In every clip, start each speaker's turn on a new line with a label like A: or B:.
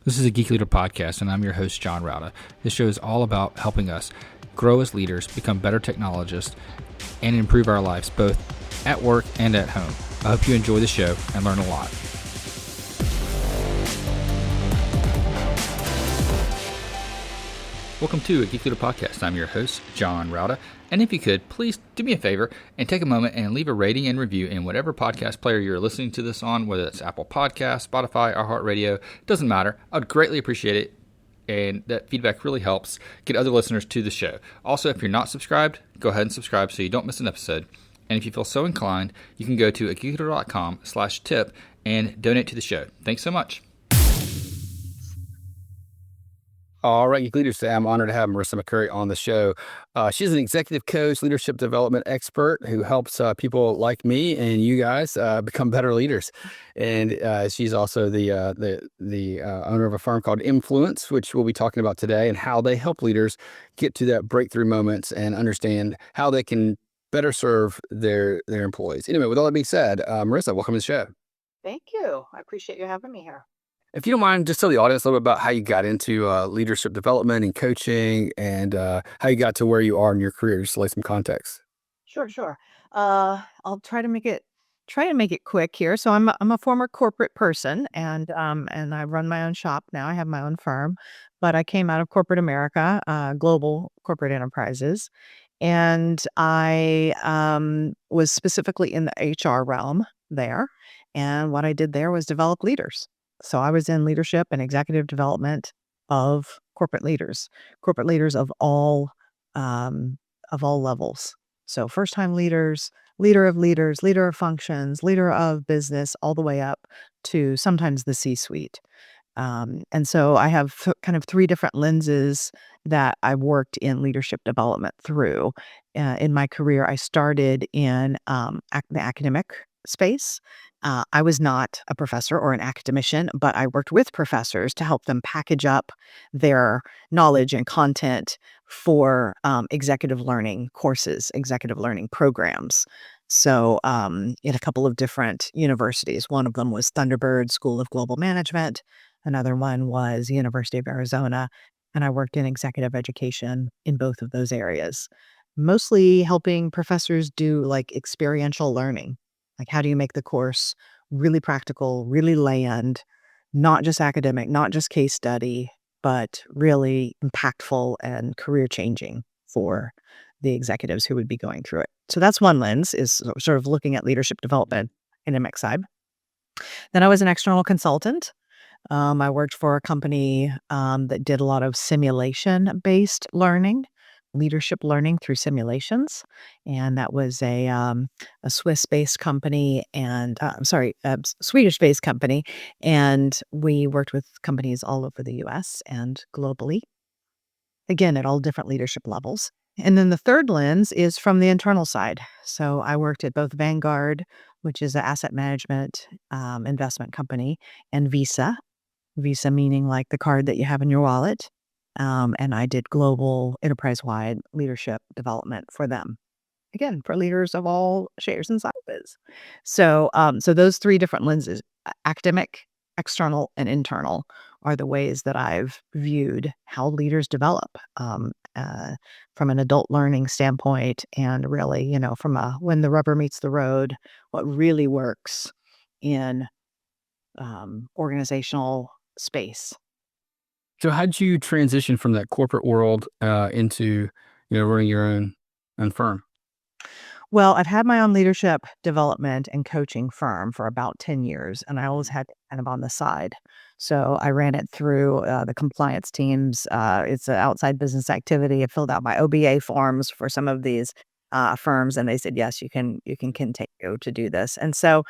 A: This is a Geek Leader podcast, and I'm your host, John Rauda. This show is all about helping us grow as leaders, become better technologists, and improve our lives both at work and at home. I hope you enjoy the show and learn a lot. Welcome to a Geek Leader podcast. I'm your host, John Rauda. And if you could, please do me a favor and take a moment and leave a rating and review in whatever podcast player you're listening to this on, whether it's Apple Podcasts, Spotify, iHeartRadio, doesn't matter. I would greatly appreciate it. And that feedback really helps get other listeners to the show. Also, if you're not subscribed, go ahead and subscribe so you don't miss an episode. And if you feel so inclined, you can go to geekleader.com/tip and donate to the show. Thanks so much. All right, Geek Leaders, today I'm honored to have Marissa McCourry on the show. She's an executive coach, leadership development expert who helps people like me and you guys become better leaders. And she's also the owner of a firm called mFluence, which we'll be talking about today, and how they help leaders get to that breakthrough moments and understand how they can better serve their employees. Anyway, with all that being said, Marissa, welcome to the show.
B: Thank you. I appreciate you having me here.
A: If you don't mind, just tell the audience a little bit about how you got into leadership development and coaching, and how you got to where you are in your career. Just to lay some context.
B: Sure. I'll try to make it quick here. So I'm a former corporate person, and I run my own shop now. I have my own firm, but I came out of corporate America, global corporate enterprises, and I was specifically in the HR realm there. And what I did there was develop leaders. So I was in leadership and executive development of corporate leaders of all levels. So first-time leaders, leader of functions, leader of business, all the way up to sometimes the C-suite. And so I have kind of three different lenses that I worked in leadership development through. In my career, I started in the academic space. I was not a professor or an academician, but I worked with professors to help them package up their knowledge and content for executive learning courses, executive learning programs. So in a couple of different universities, one of them was Thunderbird School of Global Management. Another one was University of Arizona. And I worked in executive education in both of those areas, mostly helping professors do like experiential learning. Like, how do you make the course really practical, really land, not just academic, not just case study, but really impactful and career changing for the executives who would be going through it. So that's one lens, is sort of looking at leadership development in a mixed side. Then I was an external consultant. I worked for a company that did a lot of simulation-based learning, leadership learning through simulations. And that was a Swiss-based company and, Swedish-based company. And we worked with companies all over the US and globally, again, at all different leadership levels. And then the third lens is from the internal side. So I worked at both Vanguard, which is an asset management investment company, and Visa meaning like the card that you have in your wallet. And I did global enterprise-wide leadership development for them. Again, for leaders of all shapes and sizes. So those three different lenses, academic, external, and internal, are the ways that I've viewed how leaders develop from an adult learning standpoint, and really, from when the rubber meets the road, what really works in organizational space.
A: So how did you transition from that corporate world into running your own firm?
B: Well, I've had my own leadership development and coaching firm for about 10 years, and I always had it kind of on the side. So I ran it through the compliance teams. It's an outside business activity. I filled out my OBA forms for some of these firms, and they said, yes, you can continue to do this. And so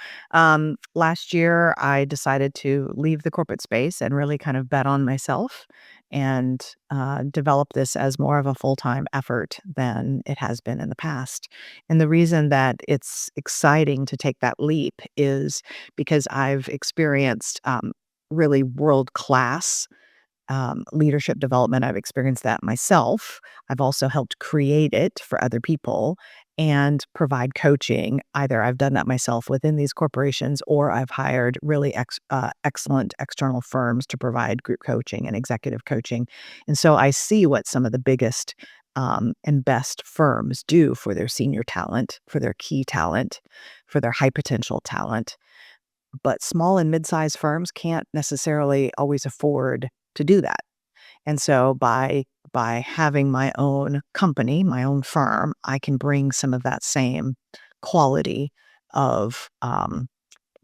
B: last year, I decided to leave the corporate space and really kind of bet on myself and develop this as more of a full-time effort than it has been in the past. And the reason that it's exciting to take that leap is because I've experienced really world-class leadership development. I've experienced that myself. I've also helped create it for other people. and provide coaching. Either I've done that myself within these corporations, or I've hired really excellent external firms to provide group coaching and executive coaching. And so I see what some of the biggest and best firms do for their senior talent, for their key talent, for their high potential talent. But small and mid-sized firms can't necessarily always afford to do that. And so by having my own company, my own firm, I can bring some of that same quality of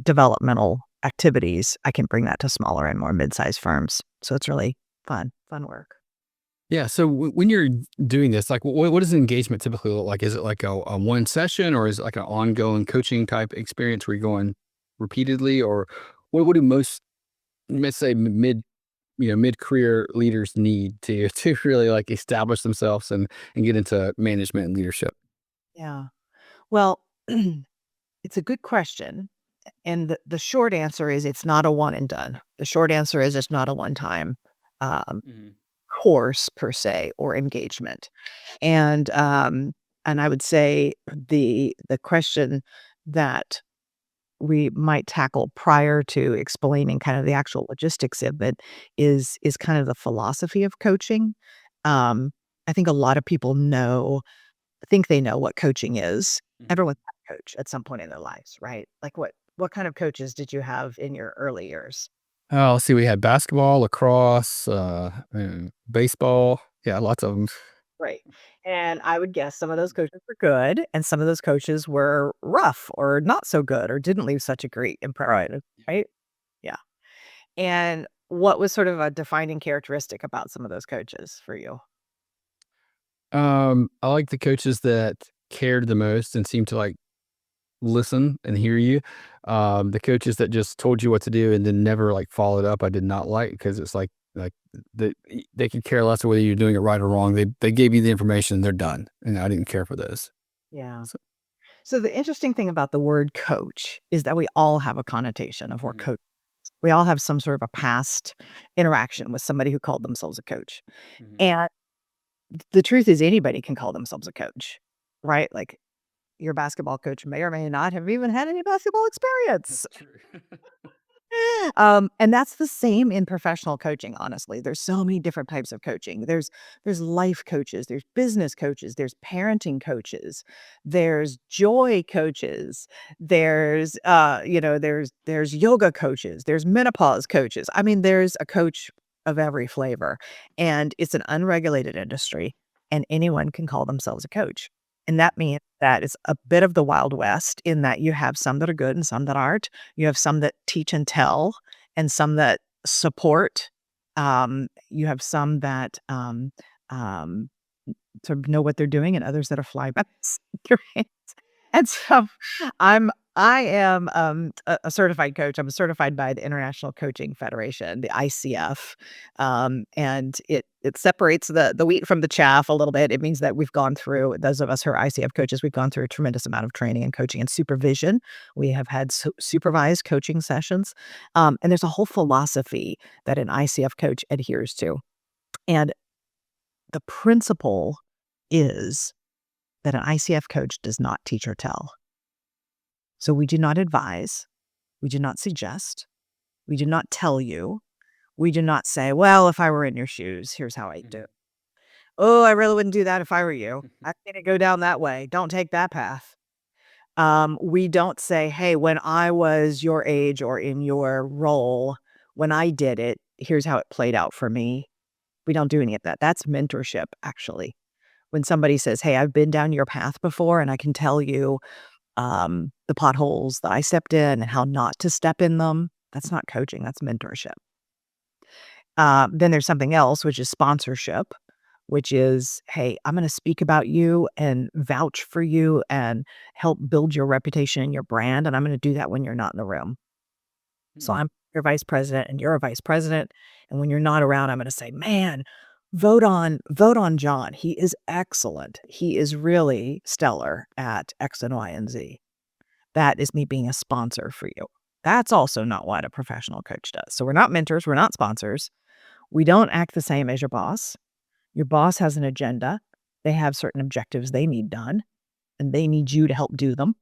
B: developmental activities. I can bring that to smaller and more mid-sized firms. So it's really fun work.
C: Yeah. So when you're doing this, like, what does engagement typically look like? Is it like a one session, or is it like an ongoing coaching type experience where you're going repeatedly, or what do most, let's say, mid career leaders need to really like establish themselves and get into management and leadership?
B: Yeah. Well, it's a good question. And the short answer is it's not a one and done. The short answer is it's not a one time um,
C: Mhm.
B: course per se or engagement. And I would say the question that we might tackle prior to explaining kind of the actual logistics of it is kind of the philosophy of coaching. I think a lot of people think they know what coaching is.
C: Mhm.
B: Everyone's had a coach at some point in their lives, right? Like what kind of coaches did you have in your early years?
C: Oh, let's see. We had basketball, lacrosse, baseball. Yeah, lots of them.
B: Right. And I would guess some of those coaches were good and some of those coaches were rough or not so good or didn't leave such a great impression, right? Yeah. And what was sort of a defining characteristic about some of those coaches for you?
C: I like the coaches that cared the most and seemed to like listen and hear you. The coaches that just told you what to do and then never like followed up, I did not like, because it's like they could care less whether you're doing it right or wrong. They gave you the information and they're done, and I didn't care for those.
B: Yeah.
C: So,
B: So the interesting thing about the word coach is that we all have a connotation of what
C: mhm,
B: coach. We all have some sort of a past interaction with somebody who called themselves a coach.
C: mhm.
B: And the truth is anybody can call themselves a coach, right? Like your basketball coach may or may not have even had any basketball experience.
C: That's true.
B: And that's the same in professional coaching, honestly. There's so many different types of coaching. There's life coaches, there's business coaches, there's parenting coaches, there's joy coaches, there's yoga coaches, there's menopause coaches. I mean, there's a coach of every flavor. And it's an unregulated industry, and anyone can call themselves a coach. And that means that it's a bit of the Wild West in that you have some that are good and some that aren't. You have some that teach and tell and some that support. You have some that um, sort of know what they're doing and others that are fly by the seat, right? And so I am a certified coach. I'm certified by the International Coaching Federation, the ICF. And it separates the wheat from the chaff a little bit. It means that we've gone through, those of us who are ICF coaches, we've gone through a tremendous amount of training and coaching and supervision. We have had supervised coaching sessions. And there's a whole philosophy that an ICF coach adheres to. And the principle is that an ICF coach does not teach or tell. So we do not advise, we do not suggest, we do not tell you, we do not say, well, if I were in your shoes, here's how I do.
C: Mhm.
B: Oh, I really wouldn't do that if I were you. I think go down that way. Don't take that path. We don't say, hey, when I was your age or in your role, when I did it, here's how it played out for me. We don't do any of that. That's mentorship, actually. When somebody says, hey, I've been down your path before and I can tell you the potholes that I stepped in and how not to step in them. That's not coaching, that's mentorship. Then there's something else, which is sponsorship, which is, hey, I'm going to speak about you and vouch for you and help build your reputation and your brand. And I'm going to do that when you're not in the room. So
C: Hmm.
B: I'm your vice president and you're a vice president. And when you're not around, I'm going to say, man, vote on John. He is excellent. He is really stellar at X and Y and Z. That is me being a sponsor for you. That's also not what a professional coach does. So we're not mentors, we're not sponsors. We don't act the same as your boss. Your boss has an agenda. They have certain objectives they need done. and they need you to help do them.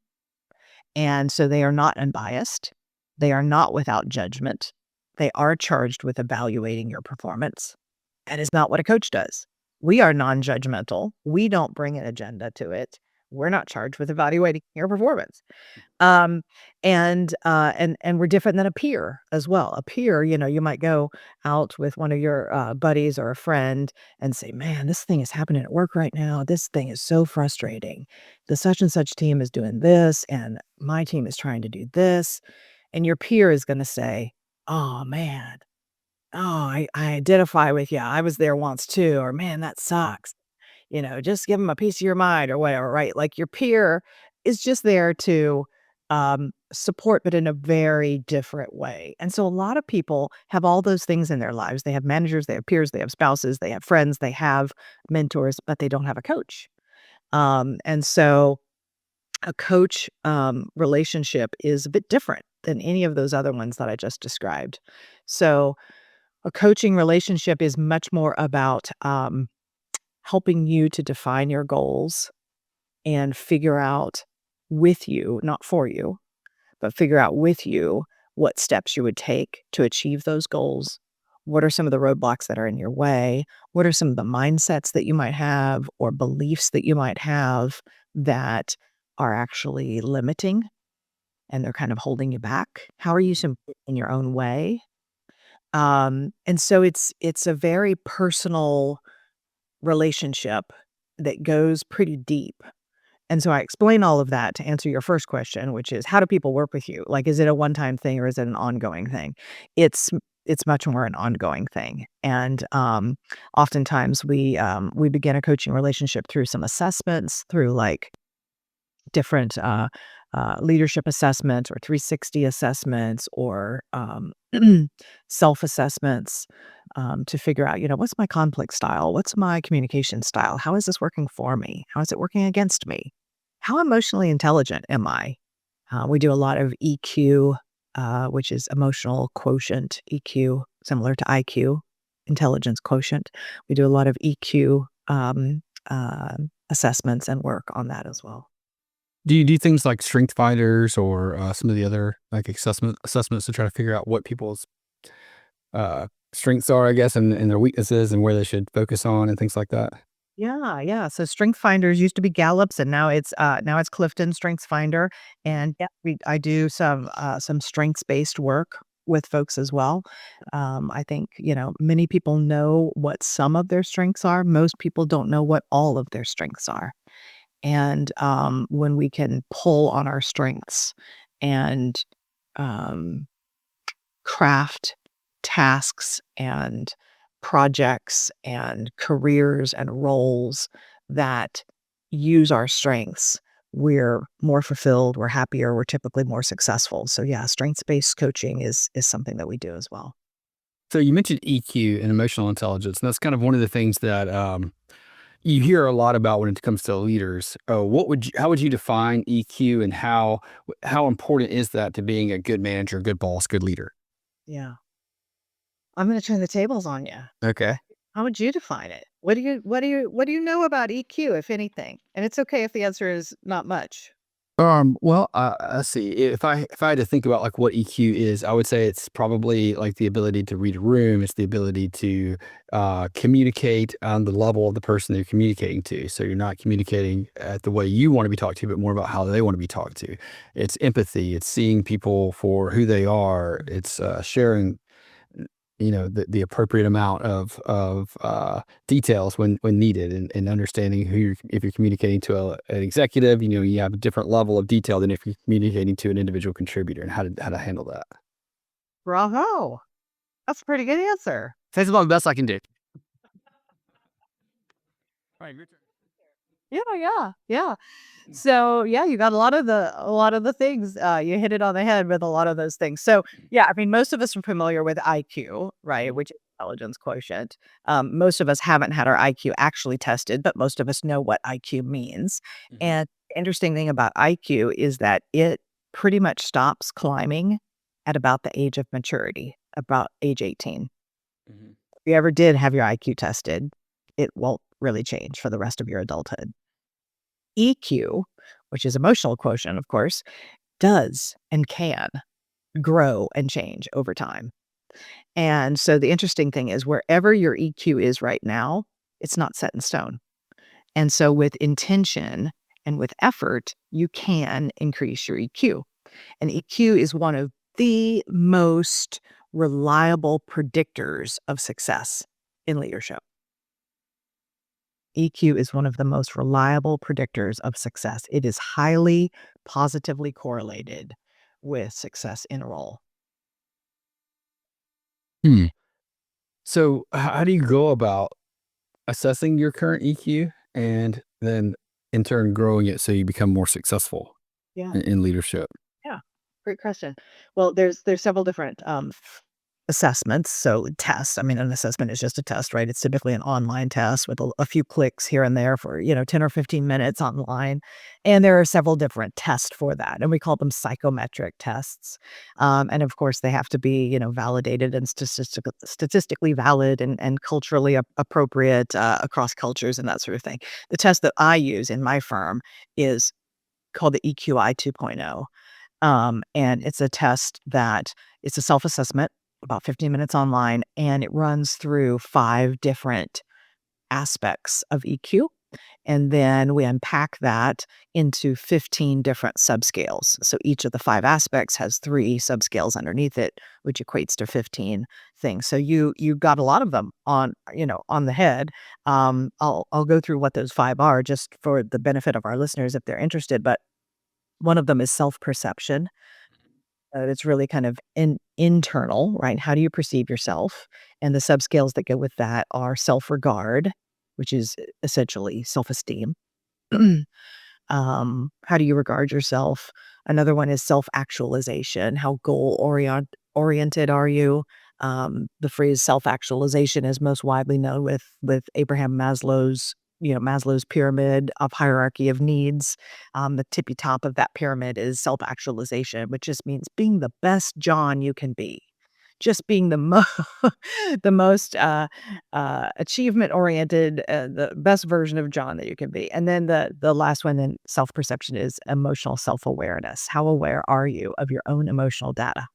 B: And so they are not unbiased. They are not without judgment. They are charged with evaluating your performance. And it's not what a coach does. We are non-judgmental. We don't bring an agenda to it. We're not charged with evaluating your performance. And we're different than a peer as well. A peer, you might go out with one of your buddies or a friend and say, man, this thing is happening at work right now. This thing is so frustrating. The such and such team is doing this, and my team is trying to do this. And your peer is going to say, oh man, oh, I identify with you. I was there once too. Or man, that sucks. Just give them a piece of your mind or whatever, right? Like your peer is just there to support, but in a very different way. And so a lot of people have all those things in their lives. They have managers, they have peers, they have spouses, they have friends, they have mentors, but they don't have a coach. And so a coach relationship is a bit different than any of those other ones that I just described. So a coaching relationship is much more about helping you to define your goals and figure out with you, not for you, but figure out with you what steps you would take to achieve those goals. What are some of the roadblocks that are in your way? What are some of the mindsets that you might have or beliefs that you might have that are actually limiting and they're kind of holding you back? How are you in your own way? And so it's a very personal relationship that goes pretty deep. And so I explain all of that to answer your first question, which is how do people work with you? Like, is it a one-time thing or is it an ongoing thing? It's much more an ongoing thing. And oftentimes we begin a coaching relationship through some assessments, through like different leadership assessments or 360 assessments or self-assessments to figure out, what's my conflict style? What's my communication style? How is this working for me? How is it working against me? How emotionally intelligent am I? We do a lot of EQ, which is emotional quotient, EQ, similar to IQ, intelligence quotient. We do a lot of EQ assessments and work on that as well.
C: Do you do things like strength finders or some of the other like assessments to try to figure out what people's strengths are, I guess, and their weaknesses and where they should focus on and things like that?
B: Yeah. So Strength Finders used to be Gallup's, and now it's Clifton Strengths Finder. And yeah, I do some strengths based work with folks as well. I think many people know what some of their strengths are. Most people don't know what all of their strengths are. And when we can pull on our strengths and craft tasks and projects and careers and roles that use our strengths, we're more fulfilled, we're happier, we're typically more successful. So yeah, strengths-based coaching is something that we do as well.
C: So you mentioned EQ and emotional intelligence, and that's kind of one of the things that you hear a lot about when it comes to leaders. How would you define EQ, and how important is that to being a good manager, good boss, good leader?
B: Yeah. I'm going to turn the tables on you.
C: Okay.
B: How would you define it? What do you know about EQ, if anything? And it's okay if the answer is not much.
C: Well, let's see. If I had to think about like what EQ is, I would say it's probably like the ability to read a room. It's the ability to communicate on the level of the person they're communicating to. So you're not communicating at the way you want to be talked to, but more about how they want to be talked to. It's empathy. It's seeing people for who they are. It's sharing the appropriate amount of details when needed, and understanding if you're communicating to an executive, you have a different level of detail than if you're communicating to an individual contributor, and how to handle that.
B: Bravo. That's a pretty good answer.
C: That's about the best I can do. All right, your turn.
B: Yeah. So yeah, you got a lot of the things. You hit it on the head with a lot of those things. So yeah, I mean, most of us are familiar with IQ, right? Which is intelligence quotient. Most of us haven't had our IQ actually tested, but most of us know what IQ means.
C: Mhm.
B: And the interesting thing about IQ is that it pretty much stops climbing at about the age of maturity, about age 18.
C: Mhm.
B: If you ever did have your IQ tested, it won't really change for the rest of your adulthood. EQ, which is emotional quotient, of course, does and can grow and change over time. And so the interesting thing is wherever your EQ is right now, it's not set in stone. And so with intention and with effort, you can increase your EQ. And EQ is one of the most reliable predictors of success in leadership. EQ is one of the most reliable predictors of success. It is highly positively correlated with success in a role.
C: Hmm. So how do you go about assessing your current EQ and then in turn growing it so you become more successful
B: Yeah.
C: in leadership?
B: Yeah, great question. Well, there's several different assessments. So tests. I mean, an assessment is just a test, right? It's typically an online test with a few clicks here and there for 10 or 15 minutes online, and there are several different tests for that, and we call them psychometric tests. And of course, they have to be validated and statistically valid and culturally appropriate across cultures and that sort of thing. The test that I use in my firm is called the EQI 2.0. And it's a test that it's a self-assessment, about 15 minutes online, and it runs through 5 different aspects of EQ. And then we unpack that into 15 different subscales. So each of the 5 aspects has 3 subscales underneath it, which equates to 15 things. So you got a lot of them on the head. I'll go through what those 5 are just for the benefit of our listeners if they're interested. But one of them is self-perception. It's really kind of internal, right? How do you perceive yourself? And the subscales that go with that are self-regard, which is essentially self-esteem. How do you regard yourself? Another one is self-actualization. How oriented are you? The phrase self-actualization is most widely known with Abraham Maslow's pyramid of hierarchy of needs. The tippy top of that pyramid is self-actualization, which just means being the best John you can be. Just being the most achievement-oriented, the best version of John that you can be. And then the last one in self-perception is emotional self-awareness. How aware are you of your own emotional data?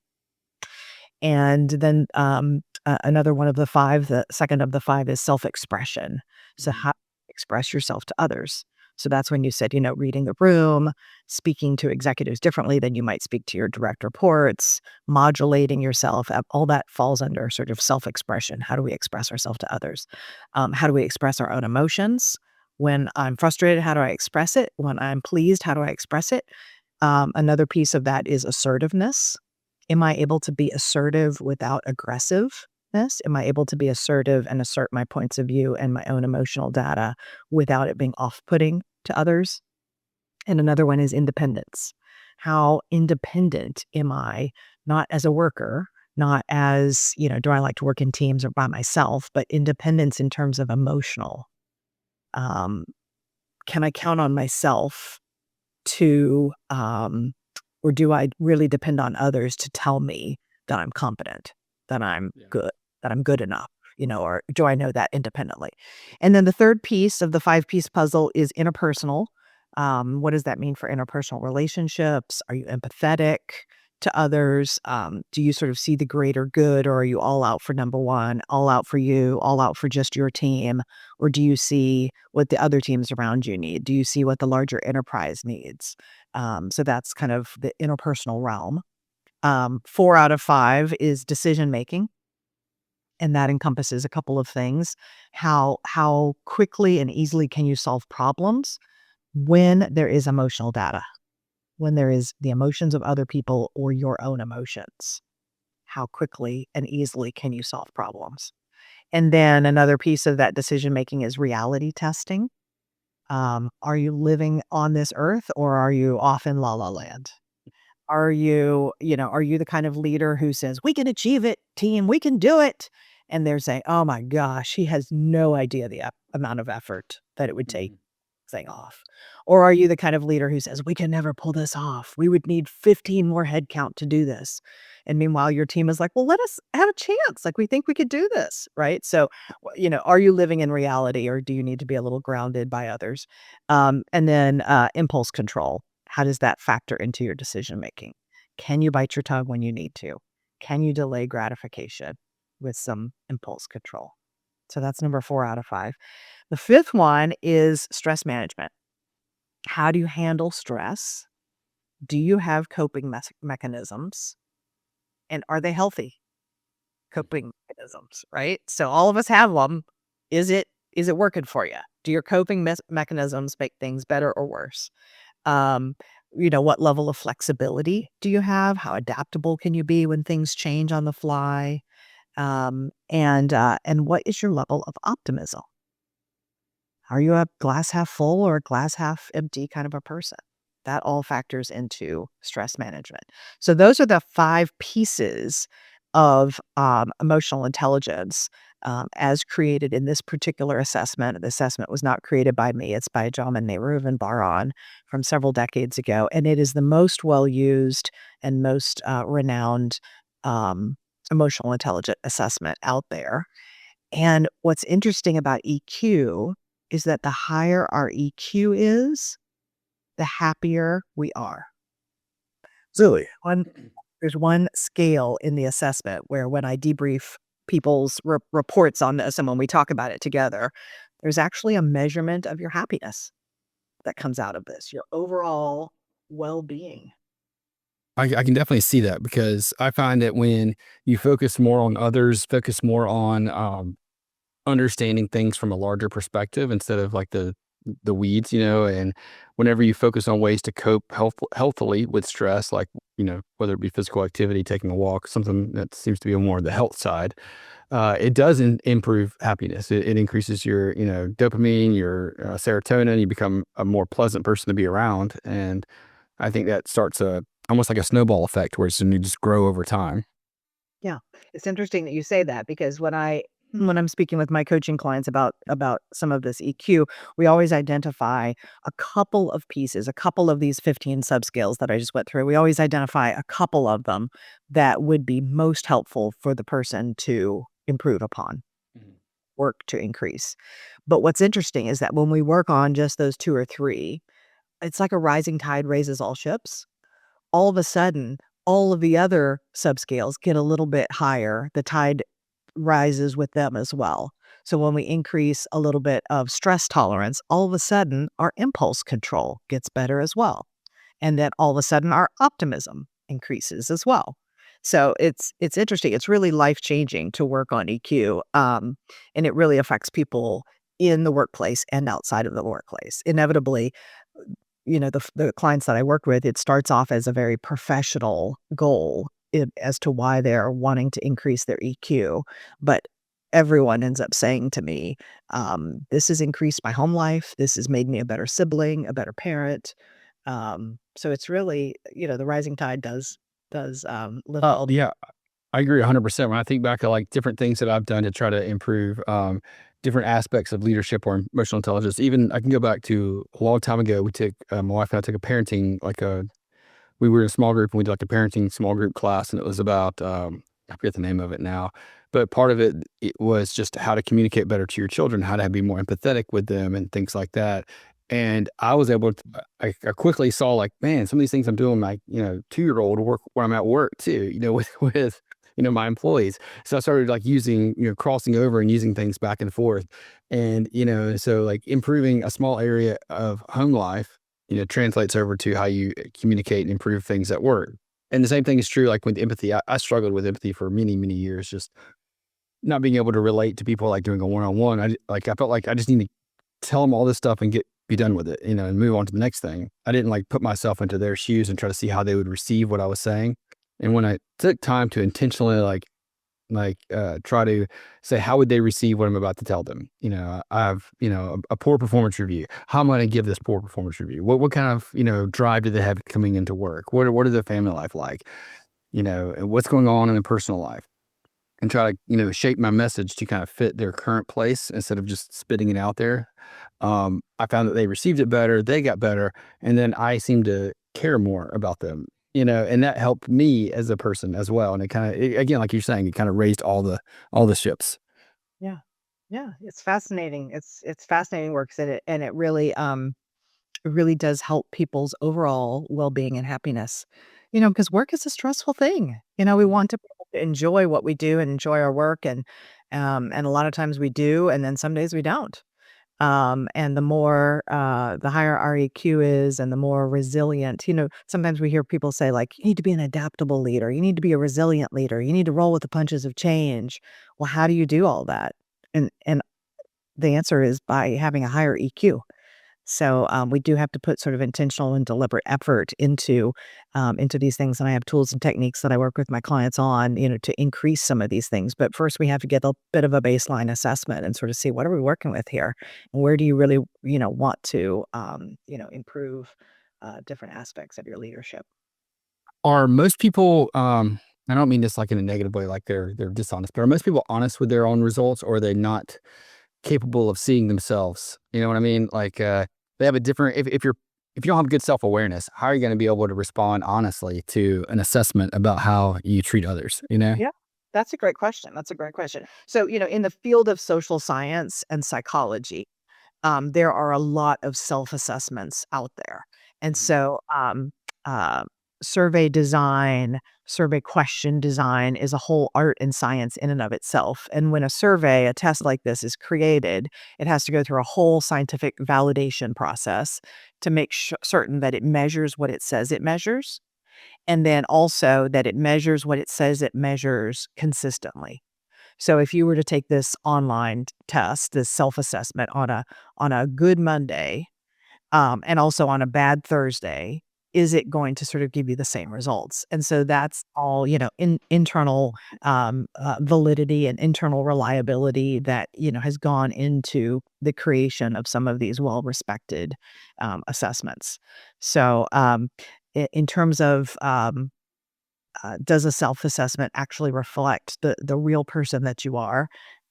B: And then, another one of the 5, the second of the 5 is self-expression. So how you express yourself to others. So that's when you said, reading the room, speaking to executives differently than you might speak to your direct reports, modulating yourself, all that falls under sort of self-expression. How do we express ourselves to others? How do we express our own emotions? When I'm frustrated, how do I express it? When I'm pleased, how do I express it? Another piece of that is assertiveness. Am I able to be assertive without aggressiveness? Am I able to be assertive and assert my points of view and my own emotional data without it being off-putting to others? And another one is independence. How independent am I, not as a worker, not as, do I like to work in teams or by myself, but independence in terms of emotional. Can I count on myself to, or do I really depend on others to tell me that I'm competent, that I'm good, that I'm good enough, or do I know that independently? And then the third piece of the 5-piece puzzle is interpersonal. What does that mean for interpersonal relationships? Are you empathetic to others? Do you sort of see the greater good, or are you all out for number one, all out for you, all out for just your team? Or do you see what the other teams around you need? Do you see what the larger enterprise needs? So that's kind of the interpersonal realm. 4 out of 5 is decision making. And that encompasses a couple of things. How quickly and easily can you solve problems when there is emotional data? When there is the emotions of other people or your own emotions? How quickly and easily can you solve problems? And then another piece of that decision making is reality testing. Are you living on this earth or are you off in la la land? Are you the kind of leader who says, we can achieve it, team, we can do it? And they're saying, oh my gosh, he has no idea the amount of effort that it would take thing off? Or are you the kind of leader who says, we can never pull this off. We would need 15 more headcount to do this. And meanwhile, your team is like, well, let us have a chance. Like, we think we could do this, right? So, are you living in reality, or do you need to be a little grounded by others? And then impulse control. How does that factor into your decision making? Can you bite your tongue when you need to? Can you delay gratification with some impulse control? So that's number 4 out of 5. The 5th one is stress management. How do you handle stress? Do you have coping mechanisms? And are they healthy coping mechanisms, right? So all of us have them. Is it working for you? Do your coping mechanisms make things better or worse? What level of flexibility do you have? How adaptable can you be when things change on the fly? And what is your level of optimism? Are you a glass half full or a glass half empty kind of a person? That all factors into stress management. So those are the 5 pieces of emotional intelligence as created in this particular assessment. The assessment was not created by me. It's by Jaume Nehru and Baron from several decades ago. And it is the most well-used and most renowned emotional intelligence assessment out there. And what's interesting about EQ is that the higher our EQ is, the happier we are.
C: Really?
B: There's one scale in the assessment where when I debrief people's reports on this and when we talk about it together, there's actually a measurement of your happiness that comes out of this, your overall well-being.
C: I can definitely see that, because I find that when you focus more on others, focus more on understanding things from a larger perspective instead of like the weeds, and whenever you focus on ways to cope healthily with stress, like, whether it be physical activity, taking a walk, something that seems to be more on the health side, it does improve happiness. It increases your, dopamine, your serotonin. You become a more pleasant person to be around. And I think that starts almost like a snowball effect where you just grow over time.
B: Yeah. It's interesting that you say that, because when I'm speaking with my coaching clients about some of this EQ, we always identify a couple of pieces, a couple of these 15 subscales that I just went through. We always identify a couple of them that would be most helpful for the person to improve upon, work to increase. But what's interesting is that when we work on just those 2 or 3, it's like a rising tide raises all ships. All of a sudden, all of the other subscales get a little bit higher. The tide rises with them as well. So when we increase a little bit of stress tolerance, all of a sudden our impulse control gets better as well. And then all of a sudden our optimism increases as well. So it's interesting. It's really life-changing to work on EQ. And it really affects people in the workplace and outside of the workplace. Inevitably, the clients that I work with, it starts off as a very professional goal as to why they're wanting to increase their EQ. But everyone ends up saying to me, this has increased my home life. This has made me a better sibling, a better parent. So it's really, the rising tide does lift all.
C: Yeah, I agree 100%. When I think back to like different things that I've done to try to improve different aspects of leadership or emotional intelligence, even I can go back to a long time ago. We took, my wife and I took a parenting, we were in a small group and we did like a parenting small group class, and it was about, I forget the name of it now, but part of it was just how to communicate better to your children, how to be more empathetic with them and things like that. And I was able to, I quickly saw like, man, some of these things I'm doing, my, 2-year-old work where I'm at work too, with my employees. So I started like using, crossing over and using things back and forth. And, so like improving a small area of home life, translates over to how you communicate and improve things at work. And the same thing is true like with empathy. I struggled with empathy for many, many years, just not being able to relate to people, like doing a one-on-one. I felt like I just need to tell them all this stuff and be done with it, and move on to the next thing. I didn't like put myself into their shoes and try to see how they would receive what I was saying. And when I took time to intentionally try to say, how would they receive what I'm about to tell them? I have, a poor performance review. How am I going to give this poor performance review? What kind of, drive do they have coming into work? What is their family life like? And what's going on in their personal life? And try to, shape my message to kind of fit their current place instead of just spitting it out there. I found that they received it better, they got better, and then I seemed to care more about them, and that helped me as a person as well. And it kind of, again, like you're saying, it kind of raised all the ships.
B: Yeah. Yeah, it's fascinating. It's fascinating work, and it really does help people's overall well-being and happiness. Because work is a stressful thing. We
C: Mhm.
B: want to be able to enjoy what we do and enjoy our work, and a lot of times we do, and then some days we don't. And the higher our EQ is and the more resilient, sometimes we hear people say, like, you need to be an adaptable leader, you need to be a resilient leader, you need to roll with the punches of change. Well, how do you do all that? And the answer is by having a higher EQ. So, we do have to put sort of intentional and deliberate effort into these things, and I have tools and techniques that I work with my clients on, to increase some of these things. But first, we have to get a bit of a baseline assessment and sort of see what are we working with here, and where do you really, want to, improve different aspects of your leadership.
C: Are most people, I don't mean this like in a negative way, like they're dishonest, but are most people honest with their own results, or are they not capable of seeing themselves? You know what I mean? Like, they have a different, if you don't have good self-awareness, how are you going to be able to respond honestly to an assessment about how you treat others,
B: Yeah, that's a great question. That's a great question. So, in the field of social science and psychology, there are a lot of self-assessments out there. And
C: Mhm.
B: so, uh, survey design, survey question design is a whole art and science in and of itself. And when a test like this is created, it has to go through a whole scientific validation process to make certain that it measures what it says it measures, and then also that it measures what it says it measures consistently. So if you were to take this online test, this self-assessment on a good Monday, and also on a bad Thursday, is it going to sort of give you the same results? And so that's all, internal validity and internal reliability that has gone into the creation of some of these well-respected assessments. So, in terms of does a self-assessment actually reflect the real person that you are?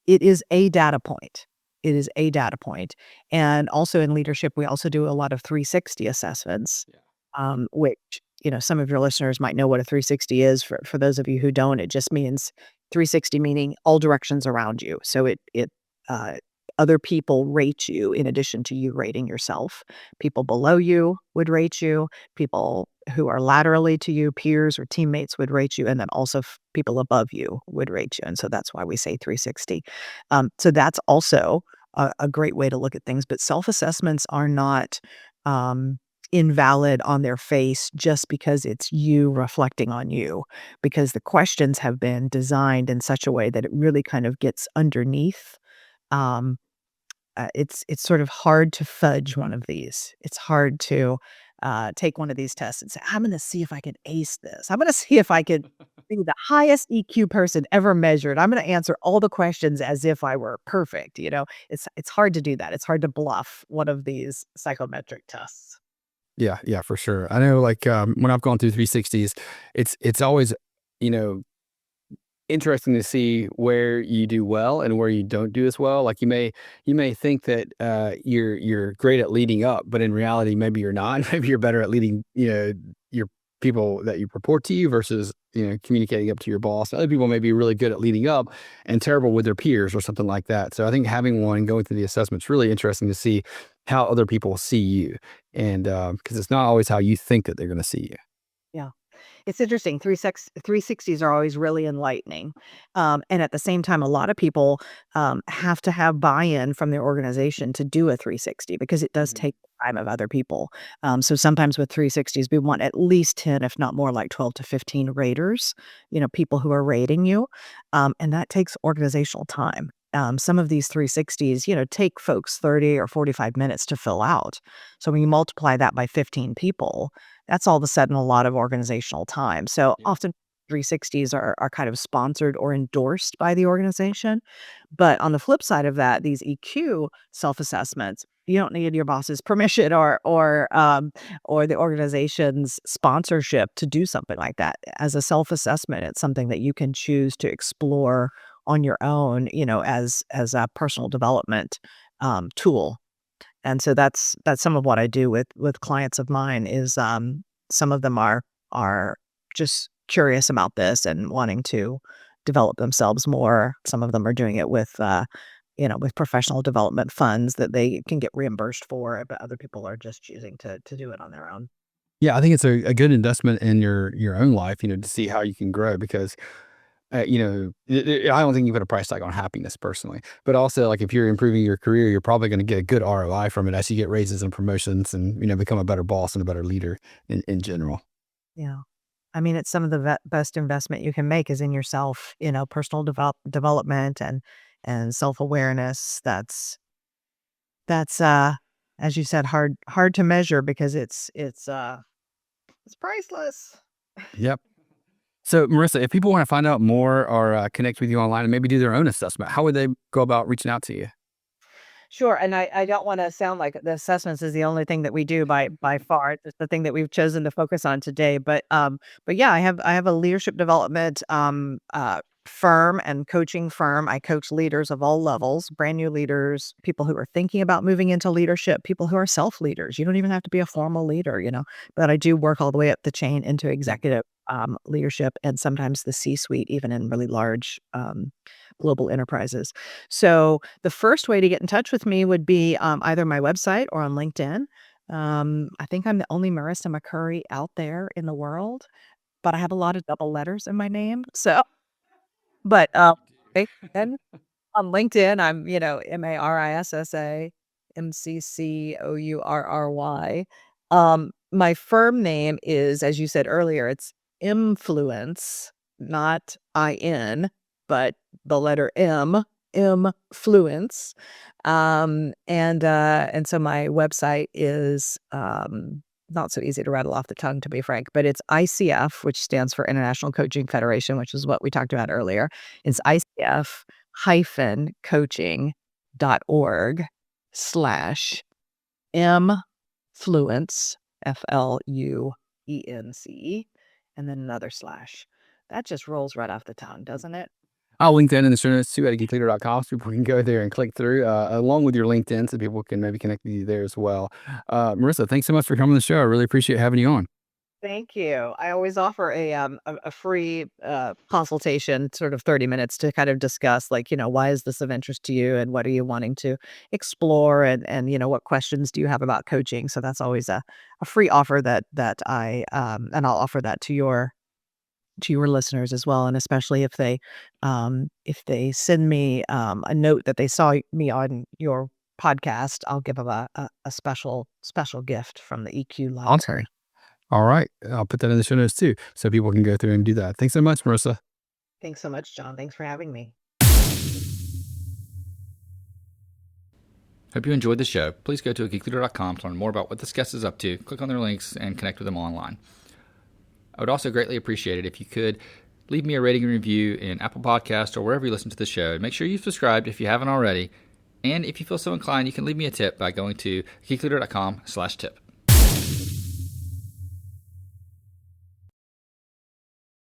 B: It is a data point. It is a data point. And also in leadership, we also do a lot of 360 assessments,
C: Yeah.
B: which, some of your listeners might know what a 360 is. For those of you who don't, it just means 360 meaning all directions around you. So uh, other people rate you in addition to you rating yourself. People below you would rate you. People who are laterally to you, peers or teammates would rate you, and then also people above you would rate you. And so that's why we say 360. So that's also a great way to look at things. But self-assessments are not um, invalid on their face just because it's you reflecting on you, because the questions have been designed in such a way that it really kind of gets underneath. Um, it's sort of hard to fudge one of these. It's hard to take one of these tests and say, I'm going to see if I can ace this. I'm going to see if I could be the highest EQ person ever measured. I'm going to answer all the questions as if I were perfect. It's hard to do that. It's hard to bluff one of these psychometric tests.
C: Yeah, yeah, for sure. I know, like, when I've gone through 360s, it's always, you know, interesting to see where you do well and where you don't do as well. Like, you may think that you're great at leading up, but in reality, maybe you're not. Maybe you're better at leading, your people that you report to you versus communicating up to your boss. Other people may be really good at leading up and terrible with their peers or something like that. So I think having one and going through the assessment's really interesting to see how other people see you, and because it's not always how you think that they're going to see you.
B: Yeah. It's interesting. 360s are always really enlightening. And at the same time, a lot of people have to have buy-in from their organization to do a 360 because it does
C: Mhm.
B: take the time of other people. So sometimes with 360s, we want at least 10, if not more, like 12 to 15 raters, people who are rating you. And that takes organizational time. Some of these 360s, take folks 30 or 45 minutes to fill out. So when you multiply that by 15 people, that's all of a sudden a lot of organizational time. So
C: Yeah.
B: often 360s are kind of sponsored or endorsed by the organization. But on the flip side of that, these EQ self-assessments, you don't need your boss's permission or the organization's sponsorship to do something like that. As a self-assessment, it's something that you can choose to explore on your own, as a personal development tool. And so that's some of what I do with clients of mine is some of them are just curious about this and wanting to develop themselves more. Some of them are doing it with with professional development funds that they can get reimbursed for, but other people are just choosing to do it on their own.
C: Yeah, I think it's a good investment in your own life, to see how you can grow because, I don't think you put a price tag on happiness personally, but also like if you're improving your career, you're probably going to get a good ROI from it as you get raises and promotions and, become a better boss and a better leader in general.
B: Yeah. I mean, it's some of the best investment you can make is in yourself, personal development and self-awareness. That's as you said, hard to measure because it's priceless.
C: Yep. So, Marissa, if people want to find out more or connect with you online and maybe do their own assessment, how would they go about reaching out to you?
B: Sure, and I don't wanna sound like the assessments is the only thing that we do by far. It's the thing that we've chosen to focus on today, but yeah, I have a leadership development, firm and coaching firm. I coach leaders of all levels, brand new leaders, people who are thinking about moving into leadership, people who are self-leaders. You don't even have to be a formal leader, but I do work all the way up the chain into executive, leadership and sometimes the C-suite, even in really large, global enterprises. So the first way to get in touch with me would be either my website or on LinkedIn. I think I'm the only Marissa McCourry out there in the world, but I have a lot of double letters in my name. So, but then on LinkedIn, I'm Marissa McCourry. My firm name is, as you said earlier, it's mFluence, not IN, but the letter M, mFluence. And so my website is not so easy to rattle off the tongue, to be frank, but it's ICF, which stands for International Coaching Federation, which is what we talked about earlier. It's ICF-coaching.org/mFluence, FLUENCE, and then another slash. That just rolls right off the tongue, doesn't it?
C: I'll link that in the show notes too at geekleader.com so people can go there and click through along with your LinkedIn so people can maybe connect with you there as well. Marissa, thanks so much for coming on the show. I really appreciate having you on.
B: Thank you. I always offer a free consultation, sort of 30 minutes to kind of discuss, like, why is this of interest to you and what are you wanting to explore and what questions do you have about coaching? So that's always a free offer that I and I'll offer that to your listeners as well, and especially if they send me a note that they saw me on your podcast, I'll give them a special gift from the EQ library.
C: All right. I'll put that in the show notes too so people can go through and do that. Thanks so much, Marissa.
B: Thanks so much, John. Thanks for having me.
A: Hope you enjoyed the show. Please go to geekleader.com to learn more about what this guest is up to, click on their links, and connect with them online. I would also greatly appreciate it if you could leave me a rating and review in Apple Podcasts or wherever you listen to the show. Make sure you've subscribed if you haven't already. And if you feel so inclined, you can leave me a tip by going to geekleader.com/tip.